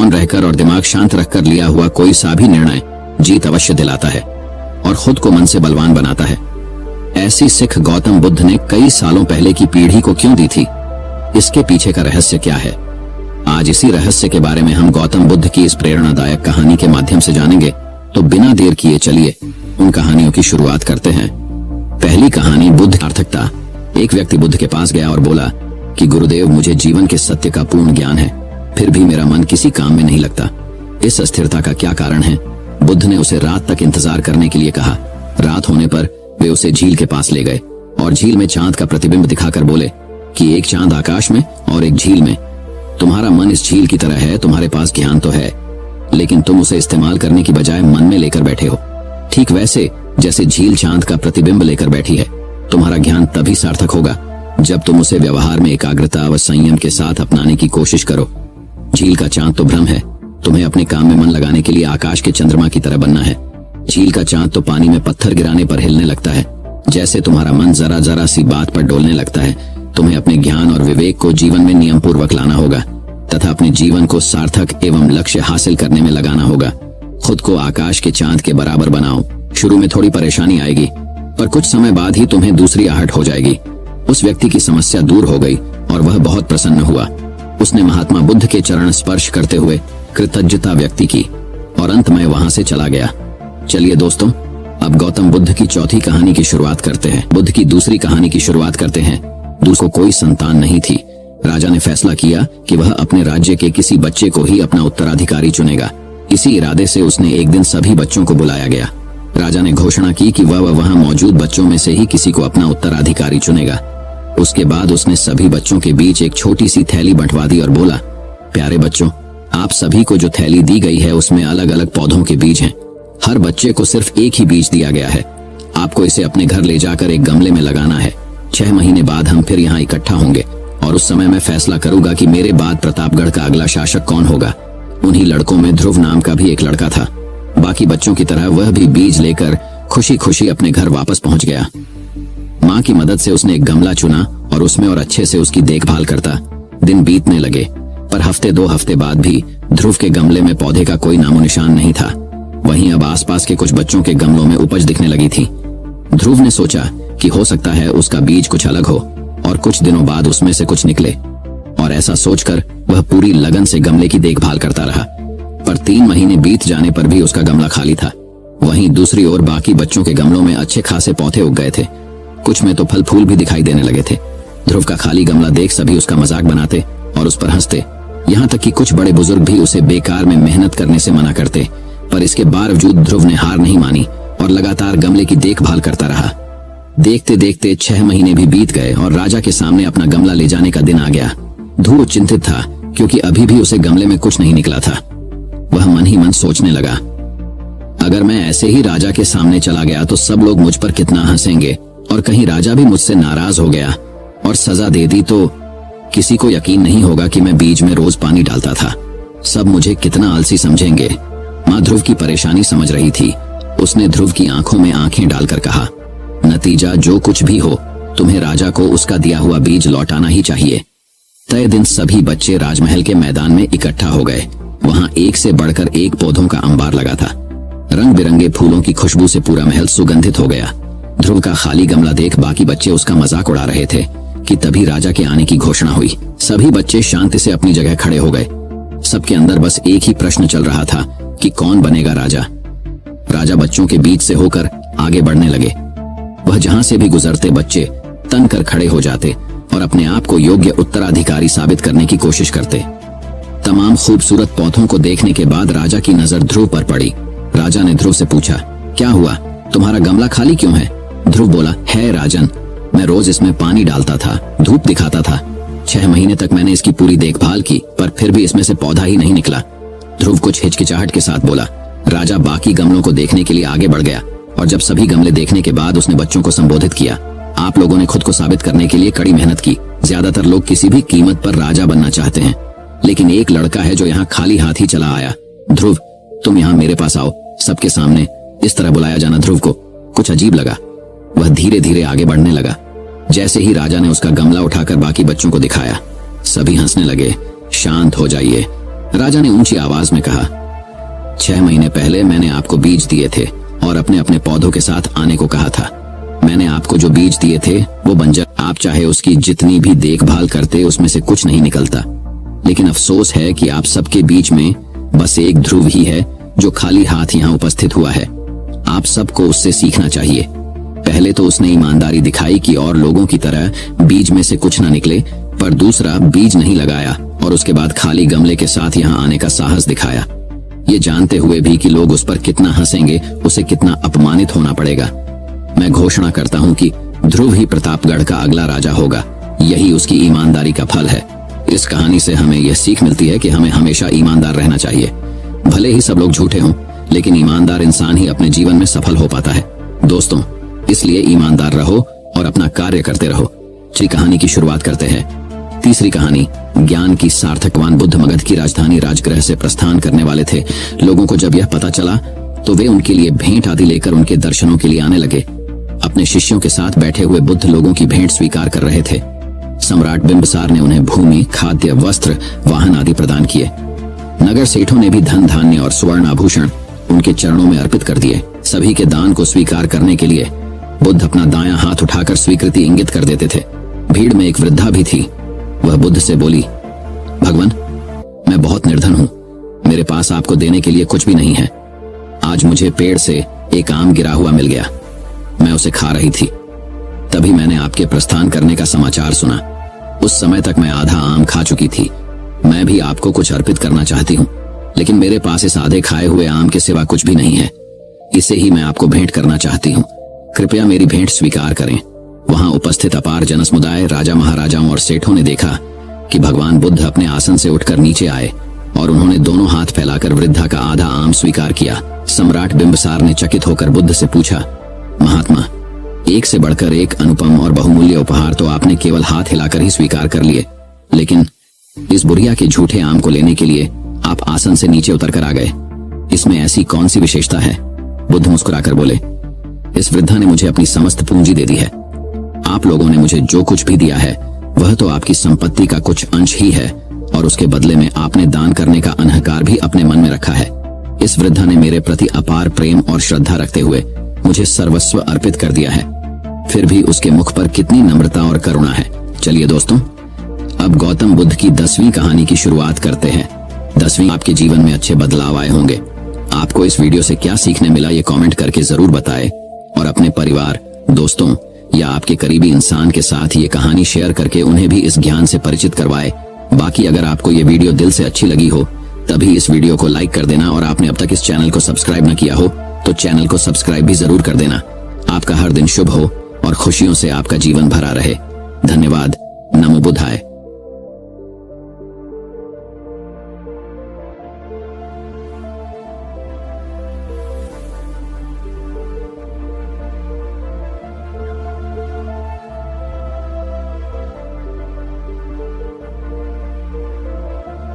मौन रहकर और दिमाग शांत रखकर लिया हुआ कोई सा भी निर्णय जीत अवश्य दिलाता है और खुद को मन से बलवान बनाता है। ऐसी सीख गौतम बुद्ध ने कई सालों पहले की पीढ़ी को क्यों दी थी? इसके पीछे का रहस्य क्या है? आज इसी रहस्य के बारे में हम गौतम बुद्ध की इस प्रेरणादायक कहानी के माध्यम से जानेंगे। तो बिना देर किए चलिए उन कहानियों की शुरुआत करते हैं। पहली कहानी, बुद्ध सार्थकता। एक व्यक्ति बुद्ध के पास गया और बोला कि गुरुदेव, मुझे जीवन के सत्य का पूर्ण ज्ञान है, फिर भी मेरा मन किसी काम में नहीं लगता। इस अस्थिरता का क्या कारण है? बुद्ध ने उसे रात तक इंतजार करने के लिए कहा। रात होने पर वे उसे झील के पास ले गए और झील में चांद का प्रतिबिंब दिखाकर बोले कि एक चांद आकाश में और एक झील में। तुम्हारा मन इस झील की तरह है, तुम्हारे पास ज्ञान तो है, लेकिन तुम उसे इस्तेमाल करने की बजाय मन में लेकर बैठे हो। ठीक वैसे जैसे झील चांद का प्रतिबिंब लेकर बैठी है, तुम्हारा ज्ञान तभी सार्थक होगा जब तुम उसे व्यवहार में एकाग्रता व संयम के साथ अपनाने की कोशिश करो। झील का चांद तो भ्रम है, तुम्हें अपने काम में मन लगाने के लिए आकाश के चंद्रमा की तरह बनना है। झील का चांद तो पानी में पत्थर गिराने पर हिलने लगता है। जैसे तुम्हारा मन जरा जरा सी बात पर डोलने लगता है, तुम्हें अपने ज्ञान और विवेक को जीवन में नियम पूर्वक लाना होगा तथा अपने जीवन को सार्थक एवं लक्ष्य हासिल करने में लगाना होगा। खुद को आकाश के चांद के बराबर बनाओ। शुरू में थोड़ी परेशानी आएगी, पर कुछ समय बाद ही तुम्हें दूसरी आहट हो जाएगी। उस व्यक्ति की समस्या दूर हो गई और वह बहुत प्रसन्न हुआ। उसने महात्मा बुद्ध के चरण स्पर्श करते हुए कृतज्ञता व्यक्त की और अंत में वहां से चला गया। चलिए दोस्तों, अब गौतम बुद्ध की चौथी कहानी की शुरुआत करते हैं। बुद्ध की दूसरी कहानी की शुरुआत करते हैं। दूसरे को कोई संतान नहीं थी। राजा ने फैसला किया कि वह अपने राज्य के किसी बच्चे को ही अपना उत्तराधिकारी चुनेगा। इसी इरादे से उसने एक दिन सभी बच्चों को बुलाया गया। राजा ने घोषणा की कि वह वहां मौजूद बच्चों में से ही किसी को अपना उत्तराधिकारी चुनेगा। उसके बाद उसने सभी बच्चों के बीच एक छोटी सी थैली बंटवा दी और बोला, प्यारे बच्चों, आप सभी को जो थैली दी गई है उसमें अलग अलग पौधों के बीज हैं। हर बच्चे को सिर्फ एक ही बीज दिया गया है। आपको इसे अपने घर ले जाकर एक गमले में लगाना है। 6 महीने बाद हम फिर यहाँ इकट्ठा होंगे और उस समय मैं फैसला करूंगा कि मेरे बाद प्रतापगढ़ का अगला शासक कौन होगा। उन्हीं लड़कों में ध्रुव नाम का भी एक लड़का था। बाकी बच्चों की तरह वह भी बीज लेकर खुशी खुशी अपने घर वापस पहुंच गया। माँ की मदद से उसने एक गमला चुना और उसमें और अच्छे से उसकी देखभाल करता। दिन बीतने लगे, पर हफ्ते 2 हफ्ते बाद भी ध्रुव के गमले में पौधे का कोई नामो निशान नहीं था। वहीं अब आसपास के कुछ बच्चों के गमलों में उपज दिखने लगी थी। ध्रुव ने सोचा कि हो सकता है उसका बीज कुछ अलग हो और कुछ दिनों बाद उसमें से कुछ निकले, और ऐसा सोचकर वह पूरी लगन से गमले की देखभाल करता रहा। पर 3 महीने बीत जाने पर भी उसका गमला खाली था। वहीं दूसरी ओर बाकी बच्चों के गमलों में अच्छे खासे पौधे उग गए थे। कुछ में तो फल फूल भी दिखाई देने लगे थे। ध्रुव का खाली गमला देख सभी उसका मजाक बनाते और उस पर हंसते। यहाँ तक कि कुछ बड़े बुजुर्ग भी उसे बेकार में मेहनत करने से मना करते, पर इसके बावजूद ध्रुव ने हार नहीं मानी और लगातार गमले की देखभाल करता रहा। देखते देखते 6 महीने भी बीत गए और राजा के सामने अपना गमला ले जाने का दिन आ गया। ध्रुव चिंतित था क्योंकि अभी भी उसे गमले में कुछ नहीं निकला था। वह मन ही मन सोचने लगा, अगर मैं ऐसे ही राजा के सामने चला गया तो सब लोग मुझ पर कितना हंसेंगे, और कहीं राजा भी मुझसे नाराज हो गया और सजा दे दी तो किसी को यकीन नहीं होगा कि मैं बीज में रोज पानी डालता था। सब मुझे कितना आलसी समझेंगे। माँ ध्रुव की परेशानी समझ रही थी। उसने ध्रुव की आंखों में आंखें डालकर कहा, नतीजा जो कुछ भी हो, तुम्हें राजा को उसका दिया हुआ बीज लौटाना ही चाहिए। तय दिन सभी बच्चे राजमहल के मैदान में इकट्ठा हो गए। वहां एक से बढ़कर एक पौधों का अंबार लगा था। रंग बिरंगे फूलों की खुशबू से पूरा महल सुगंधित हो गया। ध्रुव का खाली गमला देख बाकी बच्चे उसका मजाक उड़ा रहे थे कि तभी राजा के आने की घोषणा हुई। सभी बच्चे शांति से अपनी जगह खड़े हो गए। सबके अंदर बस एक ही प्रश्न चल रहा था कि कौन बनेगा राजा। राजा बच्चों के बीच से होकर आगे बढ़ने लगे। वह जहां से भी गुजरते बच्चे तन कर खड़े हो जाते और अपने आप को योग्य उत्तराधिकारी साबित करने की कोशिश करते। तमाम खूबसूरत पौधों को देखने के बाद राजा की नजर ध्रुव पर पड़ी। राजा ने ध्रुव से पूछा, क्या हुआ, तुम्हारा गमला खाली क्यों है? ध्रुव बोला, है राजन, मैं रोज इसमें पानी डालता था, धूप दिखाता था। 6 महीने तक मैंने इसकी पूरी देखभाल की, पर फिर भी इसमें से पौधा ही नहीं निकला। ध्रुव कुछ हिचकिचाहट के साथ बोला। राजा बाकी गमलों को देखने के लिए आगे बढ़ गया और जब सभी गमले देखने के बाद उसने बच्चों को संबोधित किया, आप लोगों ने खुद को साबित करने के लिए कड़ी मेहनत की। ज्यादातर लोग किसी भी कीमत पर राजा बनना चाहते हैं, लेकिन एक लड़का है जो यहाँ खाली हाथ ही चला आया। ध्रुव, तुम यहाँ मेरे पास आओ। सबके सामने इस तरह बुलाया जाना ध्रुव को कुछ अजीब लगा। वह धीरे धीरे आगे बढ़ने लगा। जैसे ही राजा ने उसका गमला उठाकर बाकी बच्चों को दिखाया, सभी हंसने लगे। शांत हो जाइए, राजा ने ऊंची आवाज में कहा, 6 महीने पहले मैंने आपको बीज दिए थे और अपने अपने पौधों के साथ आने को कहा था। मैंने आपको जो बीज दिए थे वो बंजर, आप चाहे उसकी जितनी भी देखभाल करते उसमें से कुछ नहीं निकलता। लेकिन अफसोस है कि आप सबके बीच में बस एक ध्रुव ही है जो खाली हाथ यहाँ उपस्थित हुआ है। आप सबको उससे सीखना चाहिए। पहले तो उसने ईमानदारी दिखाई कि और लोगों की तरह बीज में से कुछ ना निकले, पर दूसरा बीज नहीं लगाया और उसके बाद खाली गमले के साथ यहाँ आने का साहस दिखाया। ये जानते हुए भी कि लोग उस पर कितना हंसेंगे, उसे कितना अपमानित होना पड़ेगा। मैं घोषणा करता हूँ कि ध्रुव ही प्रतापगढ़ का अगला राजा होगा। यही उसकी ईमानदारी का फल है। इस कहानी से हमें यह सीख मिलती है कि हमें हमेशा ईमानदार रहना चाहिए। भले ही सब लोग झूठे हों, लेकिन ईमानदार इंसान ही अपने जीवन में सफल हो पाता है। दोस्तों, इसलिए ईमानदार रहो और अपना कार्य करते रहो। चलिए कहानी की शुरुआत करते हैं। तीसरी कहानी, ज्ञान की सार्थकवान बुद्ध मगध की राजधानी राजगृह से प्रस्थान करने वाले थे। लोगों को जब यह पता चला तो वे उनके लिए भेंट आदि लेकर उनके दर्शनों के लिए आने लगे। अपने शिष्यों के साथ बैठे हुए बुद्ध लोगों की भेंट स्वीकार कर रहे थे। सम्राट बिंबिसार ने उन्हें भूमि, खाद्य, वस्त्र, वाहन आदि प्रदान किए। नगर सेठों ने भी धन धान्य और स्वर्ण आभूषण उनके चरणों में अर्पित कर दिए। सभी के दान को स्वीकार करने के लिए बुद्ध अपना दायां हाथ उठाकर स्वीकृति इंगित कर देते थे। भीड़ में एक वृद्धा भी थी। वह बुद्ध से बोली, भगवान, मैं बहुत निर्धन हूँ। मेरे पास आपको देने के लिए कुछ भी नहीं है। आज मुझे पेड़ से एक आम गिरा हुआ मिल गया। मैं उसे खा रही थी, तभी मैंने आपके प्रस्थान करने का समाचार सुना। उस समय तक मैं आधा आम खा चुकी थी। मैं भी आपको कुछ अर्पित करना चाहती हूँ, लेकिन मेरे पास इस आधे खाए हुए आम के सिवा कुछ भी नहीं है। इसे ही मैं आपको भेंट करना चाहती हूँ। कृपया मेरी भेंट स्वीकार करें। वहां उपस्थित अपार जनसमुदाय, राजा महाराजाओं और सेठों ने देखा कि भगवान बुद्ध अपने आसन से उठकर नीचे आए और उन्होंने दोनों हाथ फैलाकर वृद्धा का आधा आम स्वीकार किया। सम्राट बिंबिसार ने चकित होकर बुद्ध से पूछा, महात्मा, एक से बढ़कर एक अनुपम और बहुमूल्य उपहार तो आपने केवल हाथ हिलाकर ही स्वीकार कर लिए, लेकिन इस बुढ़िया के झूठे आम को लेने के लिए आप आसन से नीचे उतरकर आ गए। इसमें ऐसी कौन सी विशेषता है? बुद्ध मुस्कुराकर बोले, इस वृद्धा ने मुझे अपनी समस्त पूंजी दे दी है। आप लोगों ने मुझे जो कुछ भी दिया है वह तो आपकी संपत्ति का कुछ अंश ही है, और उसके बदले में आपने दान करने का अहंकार भी अपने मन में रखा है। इस वृद्धा ने मेरे प्रति अपार प्रेम और श्रद्धा रखते हुए मुझे सर्वस्व अर्पित कर दिया है। फिर भी उसके मुख पर कितनी नम्रता और करुणा है। चलिए दोस्तों, अब गौतम बुद्ध की 10वीं कहानी की शुरुआत करते हैं। 10वीं, आपके जीवन में अच्छे बदलाव आए होंगे। आपको इस वीडियो से क्या सीखने मिला ये कमेंट करके जरूर बताएं, और अपने परिवार, दोस्तों या आपके करीबी इंसान के साथ ये कहानी शेयर करके उन्हें भी इस ज्ञान से परिचित करवाएं। बाकी अगर आपको ये वीडियो दिल से अच्छी लगी हो तभी इस वीडियो को लाइक कर देना, और आपने अब तक इस चैनल को सब्सक्राइब न किया हो तो चैनल को सब्सक्राइब भी जरूर कर देना। आपका हर दिन शुभ हो और खुशियों से आपका जीवन भरा रहे। धन्यवाद। नमो बुद्धाय।